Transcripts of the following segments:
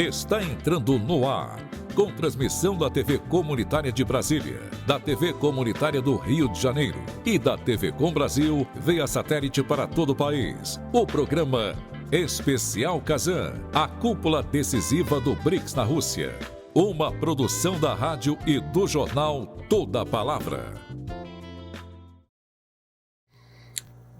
está entrando no ar, com transmissão da TV Comunitária de Brasília, da TV Comunitária do Rio de Janeiro e da TV Com Brasil via satélite para todo o país. O programa Especial Kazan, a cúpula decisiva do BRICS na Rússia. Uma produção da rádio e do jornal Toda a Palavra.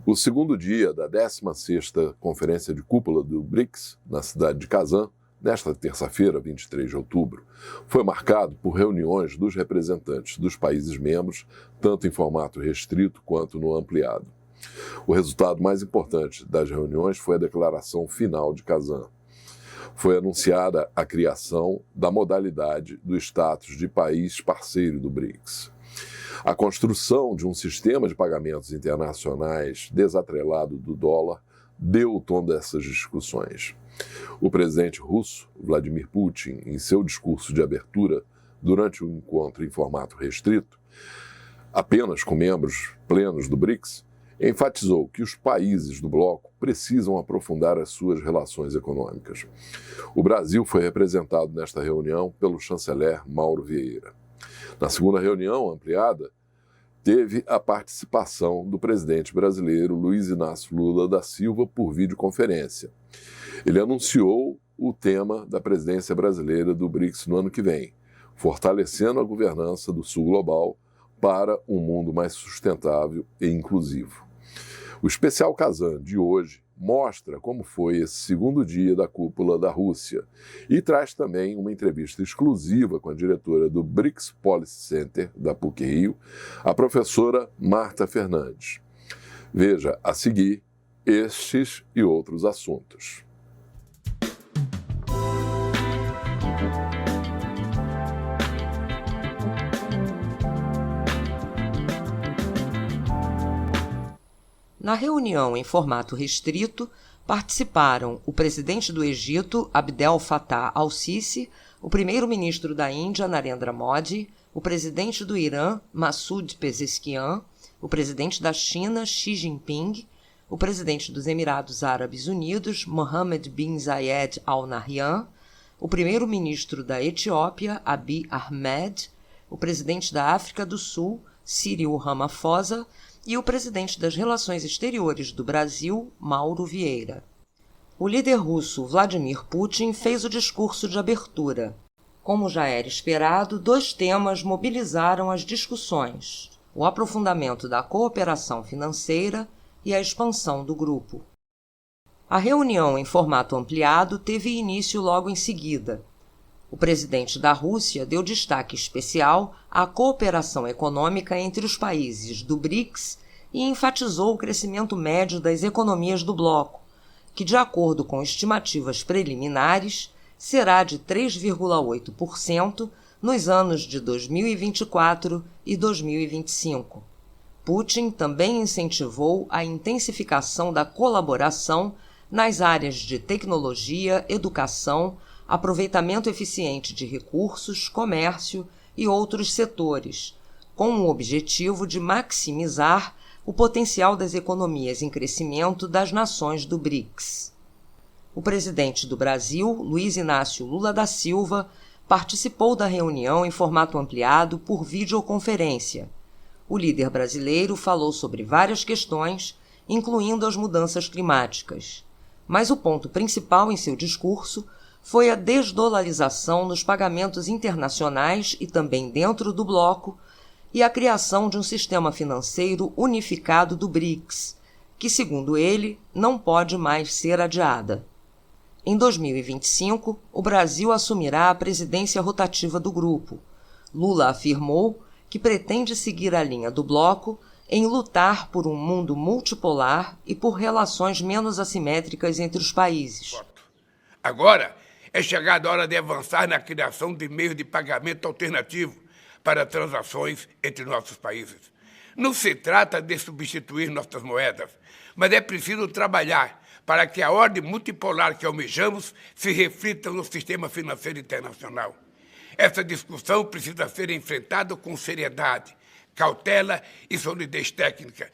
O segundo dia da 16ª Conferência de Cúpula do BRICS, na cidade de Kazan, nesta terça-feira, 23 de outubro, foi marcado por reuniões dos representantes dos países membros, tanto em formato restrito quanto no ampliado. O resultado mais importante das reuniões foi a declaração final de Kazan. Foi anunciada a criação da modalidade do status de país parceiro do BRICS. A construção de um sistema de pagamentos internacionais desatrelado do dólar deu o tom dessas discussões. O presidente russo, Vladimir Putin, em seu discurso de abertura, durante o encontro em formato restrito, apenas com membros plenos do BRICS, enfatizou que os países do bloco precisam aprofundar as suas relações econômicas. O Brasil foi representado nesta reunião pelo chanceler Mauro Vieira. Na segunda reunião ampliada, teve a participação do presidente brasileiro Luiz Inácio Lula da Silva por videoconferência. Ele anunciou o tema da presidência brasileira do BRICS no ano que vem, fortalecendo a governança do Sul Global para um mundo mais sustentável e inclusivo. O especial Kazan de hoje mostra como foi esse segundo dia da cúpula da Rússia e traz também uma entrevista exclusiva com a diretora do BRICS Policy Center da PUC-Rio, a professora Marta Fernandes. Veja a seguir estes e outros assuntos. Na reunião em formato restrito, participaram o presidente do Egito, Abdel Fattah al-Sisi, o primeiro-ministro da Índia, Narendra Modi, o presidente do Irã, Massoud Pezeshkian, o presidente da China, Xi Jinping, o presidente dos Emirados Árabes Unidos, Mohammed bin Zayed Al Nahyan, o primeiro-ministro da Etiópia, Abiy Ahmed, o presidente da África do Sul, Cyril Ramaphosa, e o presidente das Relações Exteriores do Brasil, Mauro Vieira. O líder russo Vladimir Putin fez o discurso de abertura. Como já era esperado, dois temas mobilizaram as discussões: o aprofundamento da cooperação financeira e a expansão do grupo. A reunião em formato ampliado teve início logo em seguida. O presidente da Rússia deu destaque especial à cooperação econômica entre os países do BRICS e enfatizou o crescimento médio das economias do bloco, que, de acordo com estimativas preliminares, será de 3,8% nos anos de 2024 e 2025. Putin também incentivou a intensificação da colaboração nas áreas de tecnologia, educação, aproveitamento eficiente de recursos, comércio e outros setores, com o objetivo de maximizar o potencial das economias em crescimento das nações do BRICS. O presidente do Brasil, Luiz Inácio Lula da Silva, participou da reunião em formato ampliado por videoconferência. O líder brasileiro falou sobre várias questões, incluindo as mudanças climáticas. Mas o ponto principal em seu discurso foi a desdolarização nos pagamentos internacionais e também dentro do bloco e a criação de um sistema financeiro unificado do BRICS, que, segundo ele, não pode mais ser adiada. Em 2025, o Brasil assumirá a presidência rotativa do grupo. Lula afirmou que pretende seguir a linha do bloco em lutar por um mundo multipolar e por relações menos assimétricas entre os países. Agora é chegada a hora de avançar na criação de meios de pagamento alternativo para transações entre nossos países. Não se trata de substituir nossas moedas, mas é preciso trabalhar para que a ordem multipolar que almejamos se reflita no sistema financeiro internacional. Essa discussão precisa ser enfrentada com seriedade, cautela e solidez técnica,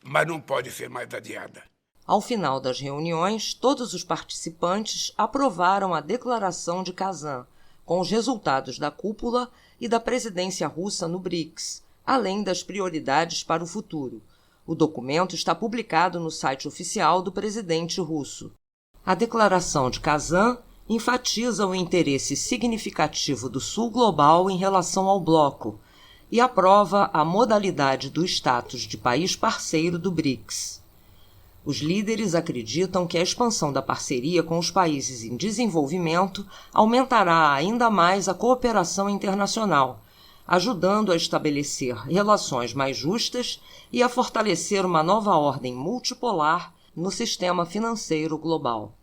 mas não pode ser mais adiada. Ao final das reuniões, todos os participantes aprovaram a Declaração de Kazan, com os resultados da cúpula e da presidência russa no BRICS, além das prioridades para o futuro. O documento está publicado no site oficial do presidente russo. A Declaração de Kazan enfatiza o interesse significativo do Sul global em relação ao bloco e aprova a modalidade do status de país parceiro do BRICS. Os líderes acreditam que a expansão da parceria com os países em desenvolvimento aumentará ainda mais a cooperação internacional, ajudando a estabelecer relações mais justas e a fortalecer uma nova ordem multipolar no sistema financeiro global.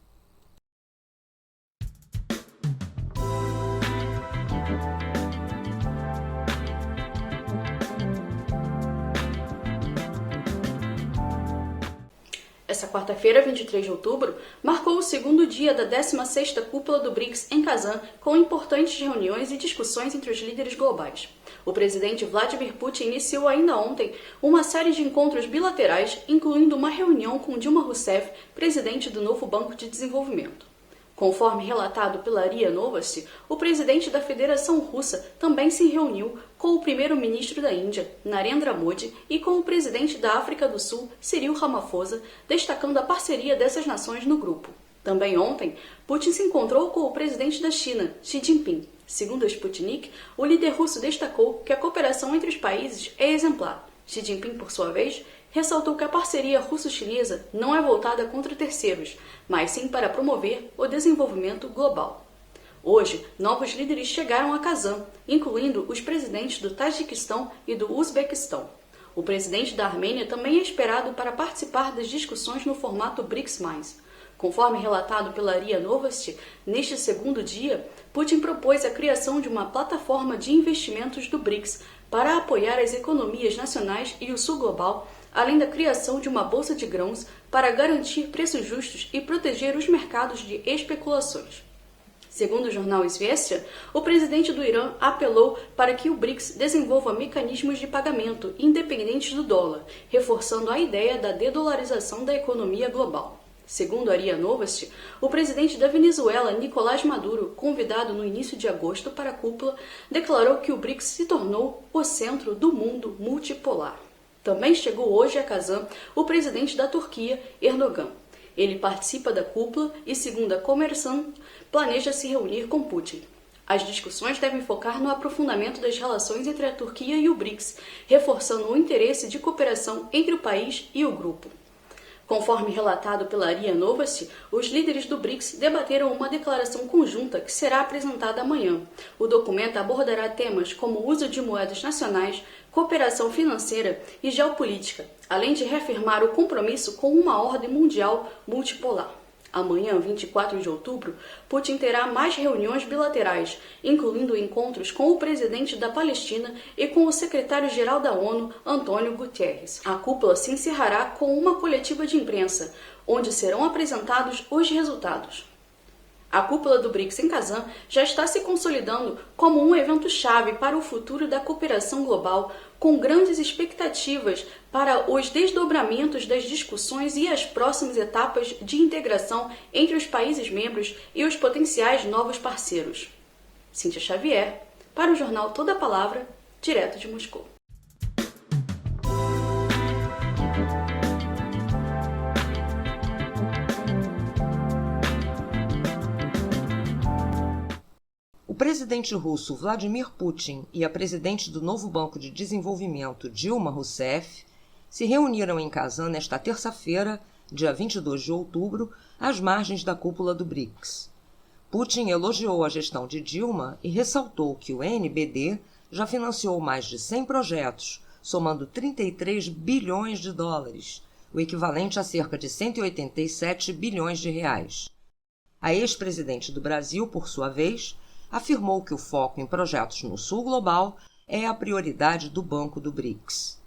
Essa quarta-feira, 23 de outubro, marcou o segundo dia da 16ª Cúpula do BRICS em Kazan, com importantes reuniões e discussões entre os líderes globais. O presidente Vladimir Putin iniciou ainda ontem uma série de encontros bilaterais, incluindo uma reunião com Dilma Rousseff, presidente do novo Banco de Desenvolvimento. Conforme relatado pela RIA Novosti, o presidente da Federação Russa também se reuniu com o primeiro-ministro da Índia, Narendra Modi, e com o presidente da África do Sul, Cyril Ramaphosa, destacando a parceria dessas nações no grupo. Também ontem, Putin se encontrou com o presidente da China, Xi Jinping. Segundo a Sputnik, o líder russo destacou que a cooperação entre os países é exemplar. Xi Jinping, por sua vez, ressaltou que a parceria russo-chinesa não é voltada contra terceiros, mas sim para promover o desenvolvimento global. Hoje, novos líderes chegaram a Kazan, incluindo os presidentes do Tajiquistão e do Uzbequistão. O presidente da Armênia também é esperado para participar das discussões no formato BRICS+. Conforme relatado pela RIA Novosti, neste segundo dia, Putin propôs a criação de uma plataforma de investimentos do BRICS para apoiar as economias nacionais e o sul global, além da criação de uma bolsa de grãos para garantir preços justos e proteger os mercados de especulações. Segundo o jornal Izvestia, o presidente do Irã apelou para que o BRICS desenvolva mecanismos de pagamento independentes do dólar, reforçando a ideia da dedolarização da economia global. Segundo a RIA Novosti, o presidente da Venezuela, Nicolás Maduro, convidado no início de agosto para a cúpula, declarou que o BRICS se tornou o centro do mundo multipolar. Também chegou hoje a Kazan o presidente da Turquia, Erdogan. Ele participa da cúpula e, segundo a Kommersant, planeja se reunir com Putin. As discussões devem focar no aprofundamento das relações entre a Turquia e o BRICS, reforçando o interesse de cooperação entre o país e o grupo. Conforme relatado pela RIA Novosti, os líderes do BRICS debateram uma declaração conjunta que será apresentada amanhã. O documento abordará temas como o uso de moedas nacionais, cooperação financeira e geopolítica, além de reafirmar o compromisso com uma ordem mundial multipolar. Amanhã, 24 de outubro, Putin terá mais reuniões bilaterais, incluindo encontros com o presidente da Palestina e com o secretário-geral da ONU, Antônio Guterres. A cúpula se encerrará com uma coletiva de imprensa, onde serão apresentados os resultados. A cúpula do BRICS em Kazan já está se consolidando como um evento-chave para o futuro da cooperação global, com grandes expectativas para os desdobramentos das discussões e as próximas etapas de integração entre os países membros e os potenciais novos parceiros. Cíntia Xavier, para o jornal Toda a Palavra, direto de Moscou. O presidente russo Vladimir Putin e a presidente do novo Banco de Desenvolvimento, Dilma Rousseff, se reuniram em Kazan nesta terça-feira, dia 22 de outubro, às margens da cúpula do BRICS. Putin elogiou a gestão de Dilma e ressaltou que o NBD já financiou mais de 100 projetos, somando 33 bilhões de dólares, o equivalente a cerca de 187 bilhões de reais. A ex-presidente do Brasil, por sua vez, afirmou que o foco em projetos no Sul Global é a prioridade do Banco do BRICS.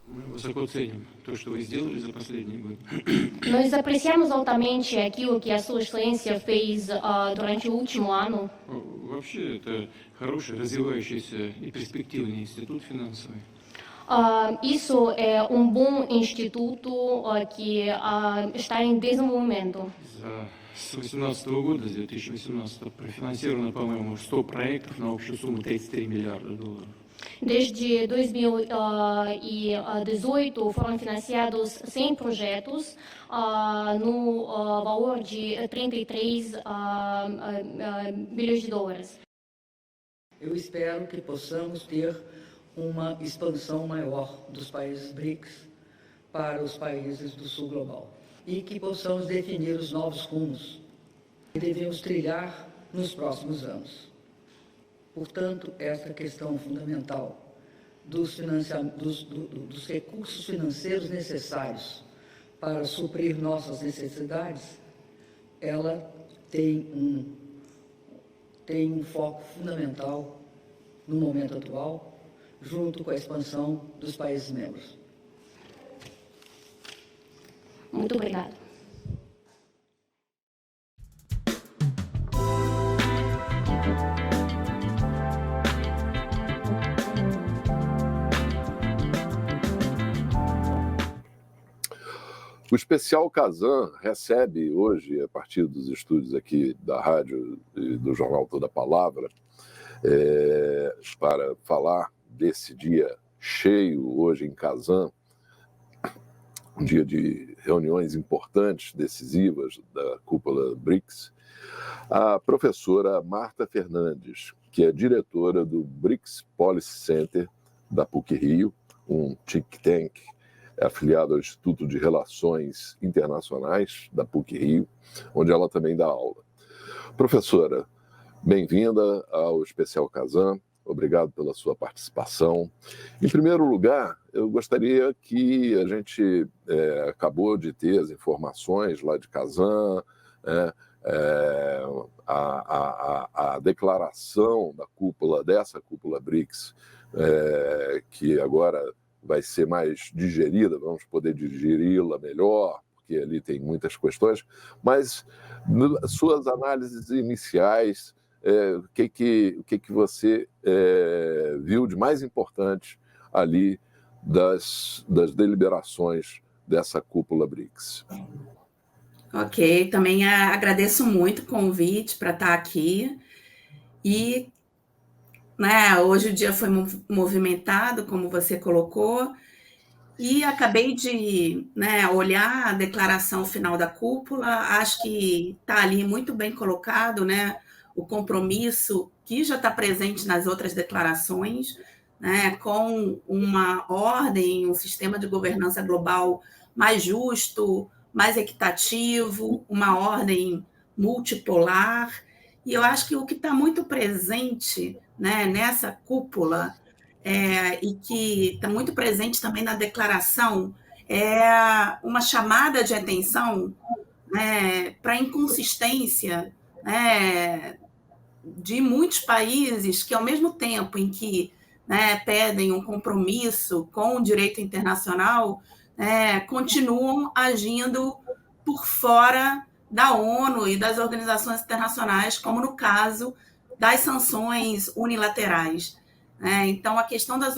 Nós apreciamos altamente aquilo que a Sua Excelência fez durante o último ano. Isso é um bom instituto que está em desenvolvimento. С 2018 года, с 2018, профинансировано, по-моему, 100 проектов на общую сумму $33 миллиарда. Desde 2018 foram financiados 100 projetos no valor de 33 bilhões de dólares. Eu espero que possamos ter uma expansão maior dos países BRICS para os países do sul global e que possamos definir os novos rumos que devemos trilhar nos próximos anos. Portanto, essa questão fundamental dos recursos financeiros necessários para suprir nossas necessidades, ela tem um foco fundamental no momento atual, junto com a expansão dos países membros. Muito obrigada. O especial Kazan recebe hoje, a partir dos estúdios aqui da rádio e do jornal Toda Palavra, para falar desse dia cheio hoje em Kazan, um dia de reuniões importantes, decisivas da cúpula BRICS, a professora Marta Fernandes, que é diretora do BRICS Policy Center da PUC-Rio, um think tank afiliado ao Instituto de Relações Internacionais da PUC-Rio, onde ela também dá aula. Professora, bem-vinda ao Especial Kazan, obrigado pela sua participação. Em primeiro lugar, eu gostaria que a gente acabou de ter as informações lá de Kazan, a declaração da cúpula, dessa cúpula BRICS, que agora vai ser mais digerida, vamos poder digeri-la melhor, porque ali tem muitas questões, mas suas análises iniciais, o que você viu de mais importante ali das deliberações dessa cúpula BRICS? Ok, também agradeço muito o convite para estar aqui e hoje o dia foi movimentado, como você colocou, e acabei de olhar a declaração final da cúpula, acho que está ali muito bem colocado, o compromisso que já está presente nas outras declarações, com uma ordem, um sistema de governança global mais justo, mais equitativo, uma ordem multipolar. E eu acho que o que está muito presente nessa cúpula e que está muito presente também na declaração é uma chamada de atenção para a inconsistência de muitos países que, ao mesmo tempo em que pedem um compromisso com o direito internacional, continuam agindo por fora da ONU e das organizações internacionais, como no caso das sanções unilaterais. Então, a questão das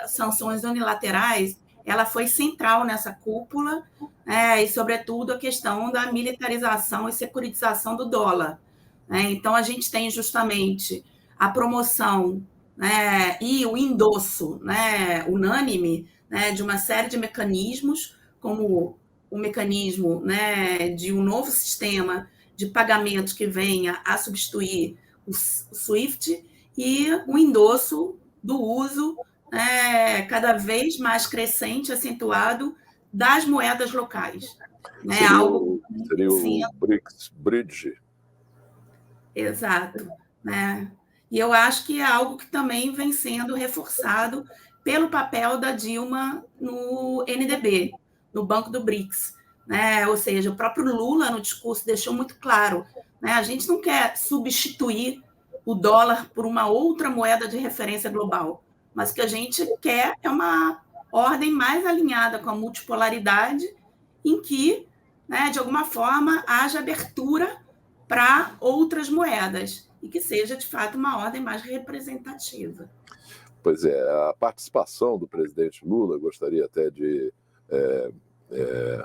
sanções unilaterais ela foi central nessa cúpula, e, sobretudo, a questão da militarização e securitização do dólar. Então, a gente tem justamente a promoção e o endosso unânime de uma série de mecanismos, como o mecanismo de um novo sistema de pagamentos que venha a substituir o SWIFT e o endosso do uso cada vez mais crescente, acentuado, das moedas locais. Seria o BRICS Bridge. Exato. E eu acho que é algo que também vem sendo reforçado pelo papel da Dilma no NDB, no Banco do BRICS. Ou seja, o próprio Lula, no discurso, deixou muito claro, a gente não quer substituir o dólar por uma outra moeda de referência global, mas o que a gente quer é uma ordem mais alinhada com a multipolaridade, em que, de alguma forma, haja abertura para outras moedas, e que seja, de fato, uma ordem mais representativa. Pois é, a participação do presidente Lula, gostaria até de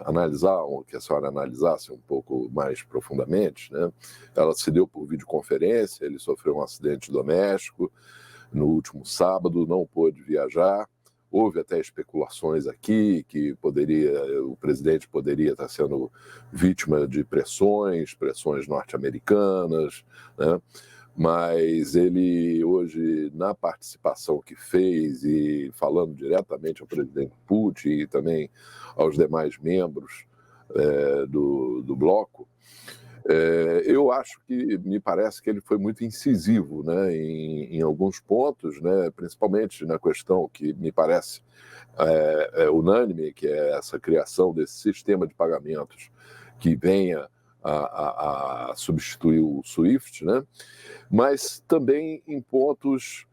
analisar, que a senhora analisasse um pouco mais profundamente, né? Ela se deu por videoconferência, ele sofreu um acidente doméstico no último sábado, não pôde viajar. Houve até especulações aqui que o presidente poderia estar sendo vítima de pressões norte-americanas, né? Mas ele hoje, na participação que fez e falando diretamente ao presidente Putin e também aos demais membros do bloco, eu acho que, me parece que ele foi muito incisivo, né, em alguns pontos, né, principalmente na questão que me parece unânime, que é essa criação desse sistema de pagamentos que venha a substituir o SWIFT, né, mas também em pontos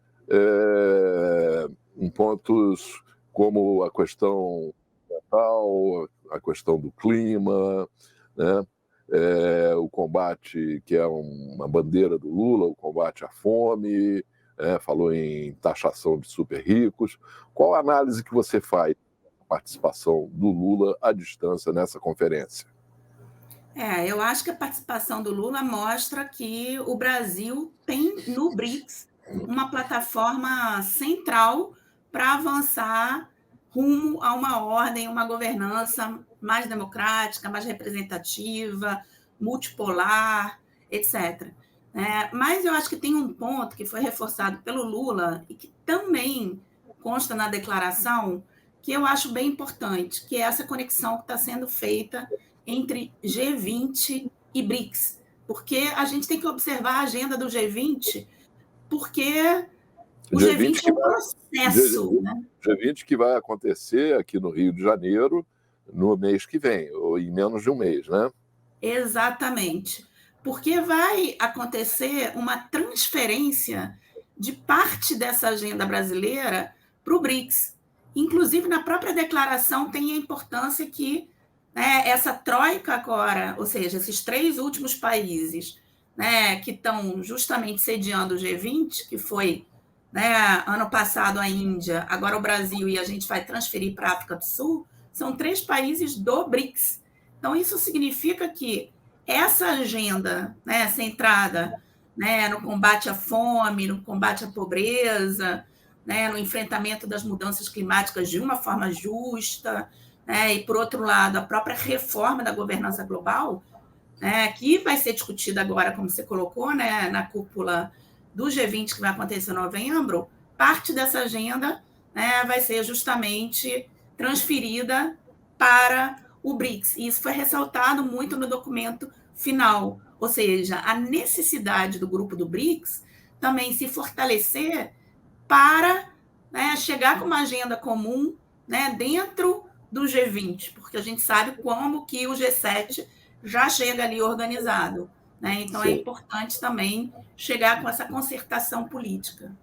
como a questão ambiental, a questão do clima, né, o combate, que é uma bandeira do Lula, o combate à fome, falou em taxação de super ricos. Qual a análise que você faz da participação do Lula à distância nessa conferência? Eu acho que a participação do Lula mostra que o Brasil tem no BRICS uma plataforma central para avançar rumo a uma ordem, uma governança mais democrática, mais representativa, multipolar, etc. Mas eu acho que tem um ponto que foi reforçado pelo Lula e que também consta na declaração, que eu acho bem importante, que é essa conexão que está sendo feita entre G20 e BRICS, porque a gente tem que observar a agenda do G20, porque o G20 é um processo. G20 que vai acontecer aqui no Rio de Janeiro no mês que vem, ou em menos de um mês, né? Exatamente, porque vai acontecer uma transferência de parte dessa agenda brasileira para o BRICS. Inclusive, na própria declaração tem a importância que essa troika agora, ou seja, esses 3 últimos países, que estão justamente sediando o G20, que foi ano passado a Índia, agora o Brasil, e a gente vai transferir para a África do Sul, são 3 países do BRICS. Então, isso significa que essa agenda centrada no combate à fome, no combate à pobreza, no enfrentamento das mudanças climáticas de uma forma justa, e, por outro lado, a própria reforma da governança global, que vai ser discutida agora, como você colocou, na cúpula do G20, que vai acontecer em novembro, parte dessa agenda vai ser justamente transferida para o BRICS. E isso foi ressaltado muito no documento final, ou seja, a necessidade do grupo do BRICS também se fortalecer para chegar com uma agenda comum dentro do G20, porque a gente sabe como que o G7 já chega ali organizado. Então, Sim. É importante também chegar com essa concertação política.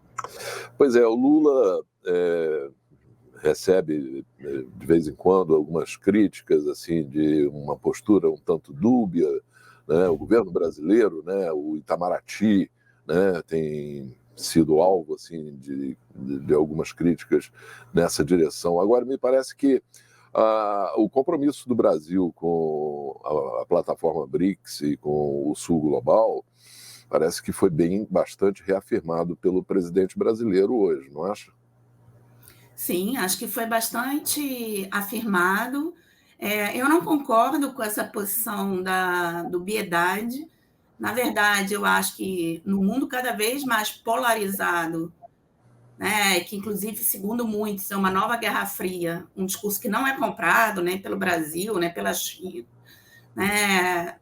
Pois é, o Lula recebe, de vez em quando, algumas críticas assim, de uma postura um tanto dúbia, né? O governo brasileiro, né? O Itamaraty, né? Tem sido alvo assim, de algumas críticas nessa direção. Agora, me parece que o compromisso do Brasil com a plataforma BRICS e com o Sul Global parece que foi bastante reafirmado pelo presidente brasileiro hoje, não acha? Sim, acho que foi bastante afirmado. Eu não concordo com essa posição do Biedade. Na verdade, eu acho que no mundo cada vez mais polarizado, que inclusive, segundo muitos, é uma nova Guerra Fria, um discurso que não é comprado nem pelo Brasil, nem pela China,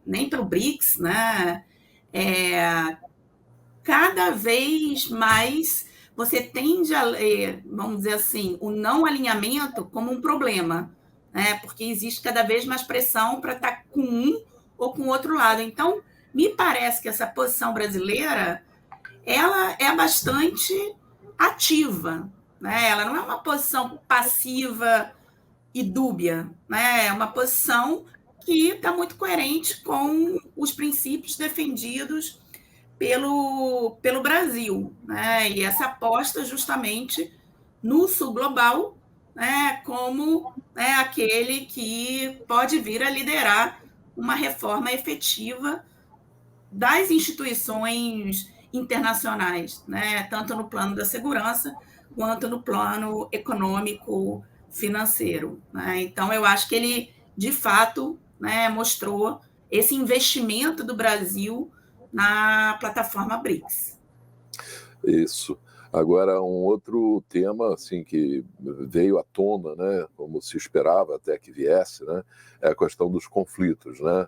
nem pelo BRICS, cada vez mais você tende a ler, vamos dizer assim, o não alinhamento como um problema, porque existe cada vez mais pressão para estar com um ou com o outro lado. Então, me parece que essa posição brasileira ela é bastante ativa, ela não é uma posição passiva e dúbia, é uma posição que está muito coerente com os princípios defendidos pelo Brasil, né? E essa aposta justamente no Sul global, né, como, né, aquele que pode vir a liderar uma reforma efetiva das instituições internacionais, né, tanto no plano da segurança quanto no plano econômico financeiro, né? Então, eu acho que ele, de fato, né, mostrou esse investimento do Brasil na plataforma BRICS. Isso. Agora, um outro tema assim, que veio à tona, né, como se esperava até que viesse, né, é a questão dos conflitos, né?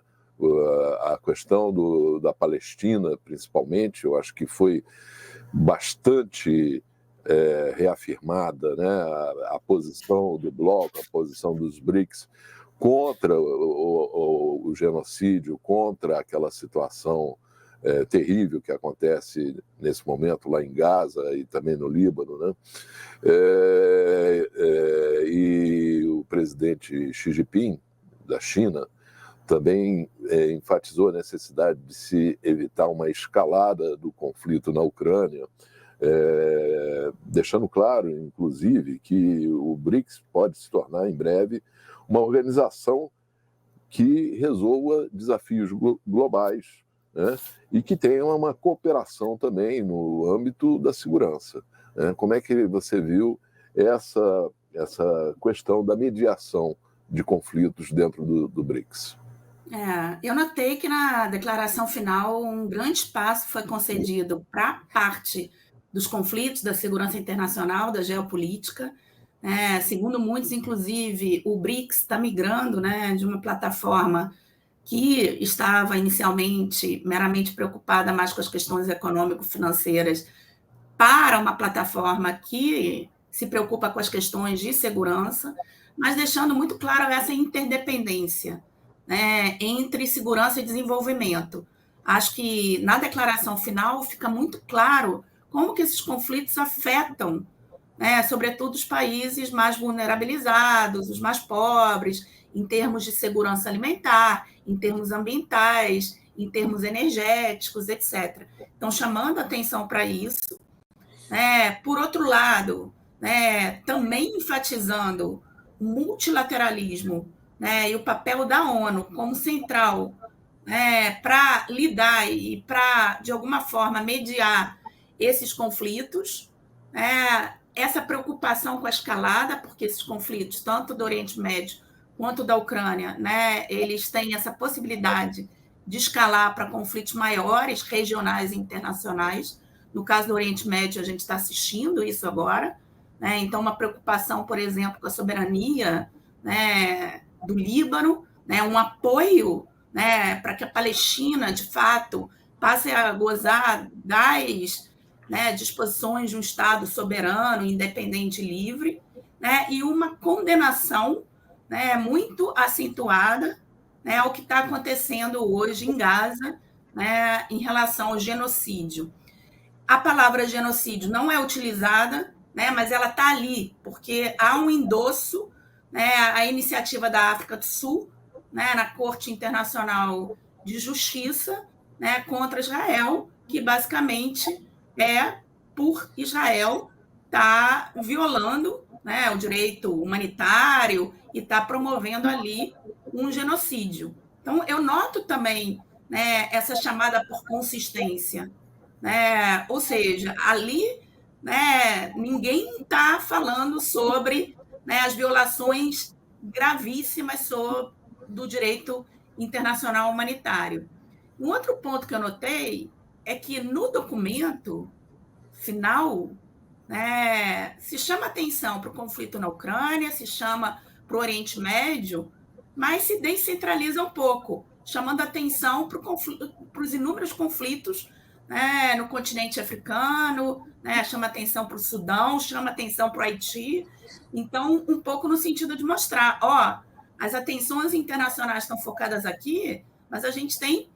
A questão da Palestina, principalmente, eu acho que foi bastante reafirmada, né, a posição do bloco, a posição dos BRICS contra o genocídio, contra aquela situação terrível que acontece nesse momento lá em Gaza e também no Líbano, né? E o presidente Xi Jinping, da China, também enfatizou a necessidade de se evitar uma escalada do conflito na Ucrânia, deixando claro, inclusive, que o BRICS pode se tornar em breve uma organização que resolva desafios globais, né? E que tenha uma cooperação também no âmbito da segurança, né? Como é que você viu essa questão da mediação de conflitos dentro do BRICS? Eu notei que na declaração final um grande espaço foi concedido para a parte dos conflitos, da segurança internacional, da geopolítica. Segundo muitos, inclusive, o BRICS está migrando, né, de uma plataforma que estava inicialmente meramente preocupada mais com as questões econômico-financeiras para uma plataforma que se preocupa com as questões de segurança, mas deixando muito claro essa interdependência, né, entre segurança e desenvolvimento. Acho que na declaração final fica muito claro como que esses conflitos afetam, né, sobretudo os países mais vulnerabilizados, os mais pobres, em termos de segurança alimentar, em termos ambientais, em termos energéticos, etc. Então, chamando atenção para isso. Por outro lado, também enfatizando o multilateralismo, e o papel da ONU como central, para lidar e para, de alguma forma, mediar esses conflitos, essa preocupação com a escalada, porque esses conflitos, tanto do Oriente Médio quanto da Ucrânia, eles têm essa possibilidade de escalar para conflitos maiores, regionais e internacionais. No caso do Oriente Médio, a gente está assistindo isso agora. Então, uma preocupação, por exemplo, com a soberania, do Líbano, um apoio, para que a Palestina, de fato, passe a gozar das disposições de um Estado soberano, independente e livre, e uma condenação muito acentuada ao que está acontecendo hoje em Gaza, em relação ao genocídio. A palavra genocídio não é utilizada, mas ela está ali, porque há um endosso, à iniciativa da África do Sul, na Corte Internacional de Justiça, contra Israel, que basicamente por Israel estar violando o direito humanitário e está promovendo ali um genocídio. Então, eu noto também essa chamada por consistência. Ou seja, ali ninguém está falando sobre as violações gravíssimas do direito internacional humanitário. Um outro ponto que eu notei é que no documento final se chama atenção para o conflito na Ucrânia, se chama para o Oriente Médio, mas se descentraliza um pouco, chamando atenção para os inúmeros conflitos no continente africano, chama atenção para o Sudão, chama atenção para o Haiti. Então, um pouco no sentido de mostrar, as atenções internacionais estão focadas aqui, mas a gente tem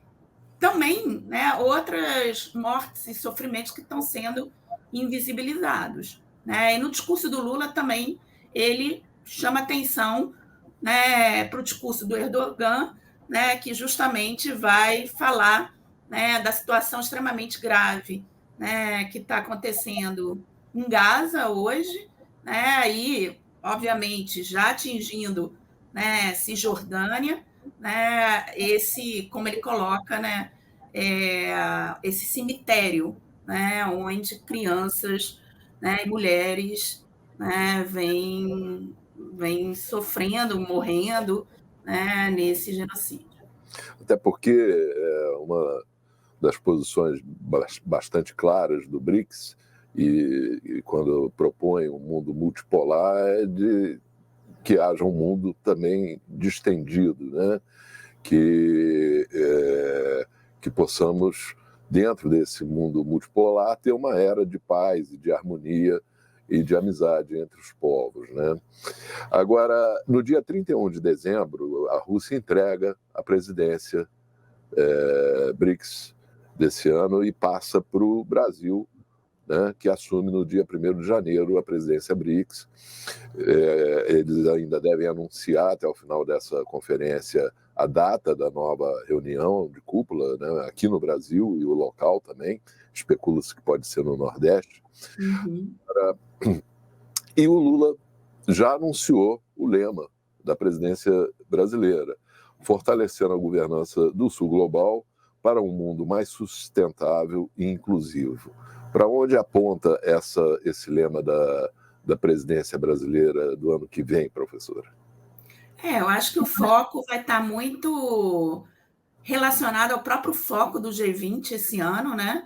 também outras mortes e sofrimentos que estão sendo invisibilizados. E no discurso do Lula também, ele chama atenção para o discurso do Erdogan, que justamente vai falar né, da situação extremamente grave, né, que está acontecendo em Gaza hoje, né, e, obviamente, já atingindo, né, Cisjordânia, né, como ele coloca, né, esse cemitério, né, onde crianças, né, e mulheres, né, vêm sofrendo, morrendo, né, nesse genocídio. Até porque uma das posições bastante claras do BRICS, e quando propõe um mundo multipolar, é de que haja um mundo também distendido, né? Que possamos, dentro desse mundo multipolar, ter uma era de paz e de harmonia e de amizade entre os povos, né? Agora, no dia 31 de dezembro, a Rússia entrega a presidência BRICS desse ano e passa para o Brasil, né, que assume no dia 1º de janeiro a presidência BRICS. Eles ainda devem anunciar até o final dessa conferência a data da nova reunião de cúpula, né, aqui no Brasil, e o local também. Especula-se que pode ser no Nordeste. Uhum. E o Lula já anunciou o lema da presidência brasileira: fortalecendo a governança do Sul Global para um mundo mais sustentável e inclusivo. Para onde aponta esse lema da presidência brasileira do ano que vem, professora? Eu acho que o foco vai estar muito relacionado ao próprio foco do G20 esse ano, né?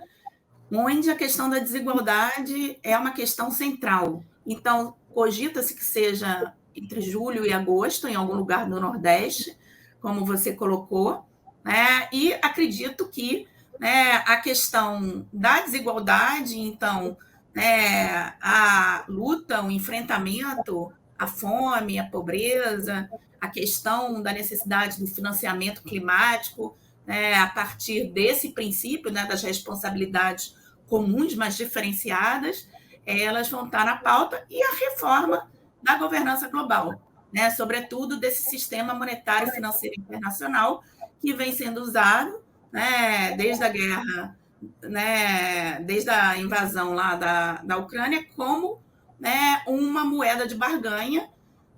Onde a questão da desigualdade é uma questão central. Então, cogita-se que seja entre julho e agosto, em algum lugar do Nordeste, como você colocou, né? E acredito que, né, a questão da desigualdade, então, né, a luta, o enfrentamento à fome, à pobreza, a questão da necessidade do financiamento climático, né, a partir desse princípio, né, das responsabilidades comuns, mas diferenciadas, elas vão estar na pauta, e a reforma da governança global, né, sobretudo desse sistema monetário e financeiro internacional que vem sendo usado, né, desde a guerra, né, desde a invasão lá da Ucrânia, como, né, uma moeda de barganha,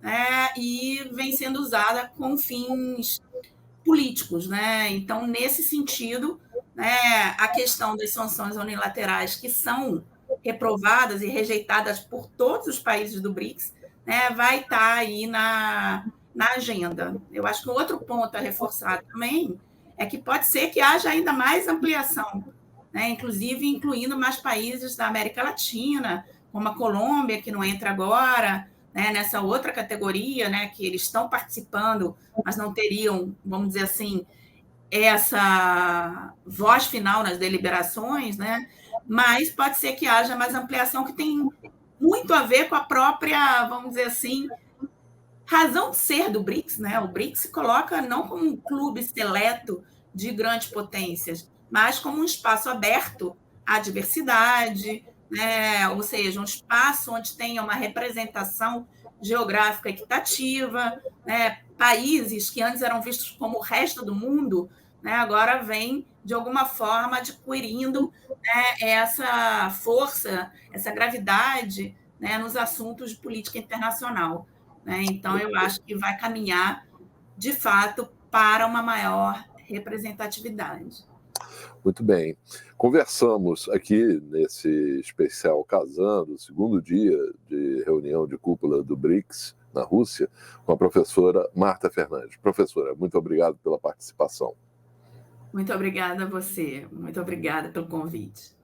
né, e vem sendo usada com fins políticos, né? Então, nesse sentido, né, a questão das sanções unilaterais que são reprovadas e rejeitadas por todos os países do BRICS, né, vai estar aí na agenda. Eu acho que outro ponto a reforçar também é que pode ser que haja ainda mais ampliação, né, inclusive incluindo mais países da América Latina, como a Colômbia, que não entra agora, né, nessa outra categoria, né, que eles estão participando, mas não teriam, vamos dizer assim, essa voz final nas deliberações, né? Mas pode ser que haja mais ampliação, que tem muito a ver com a própria, vamos dizer assim, razão de ser do BRICS, né? O BRICS se coloca não como um clube seleto de grandes potências, mas como um espaço aberto à diversidade, né? Ou seja, um espaço onde tenha uma representação geográfica equitativa, né? Países que antes eram vistos como o resto do mundo, né? Agora vêm, de alguma forma, adquirindo, né, essa força, essa gravidade, né, nos assuntos de política internacional, né? Então, eu acho que vai caminhar, de fato, para uma maior representatividade. Muito bem. Conversamos aqui nesse especial Casando, segundo dia de reunião de cúpula do BRICS na Rússia, com a professora Marta Fernandes. Professora, muito obrigado pela participação. Muito obrigada a você. Muito obrigada pelo convite.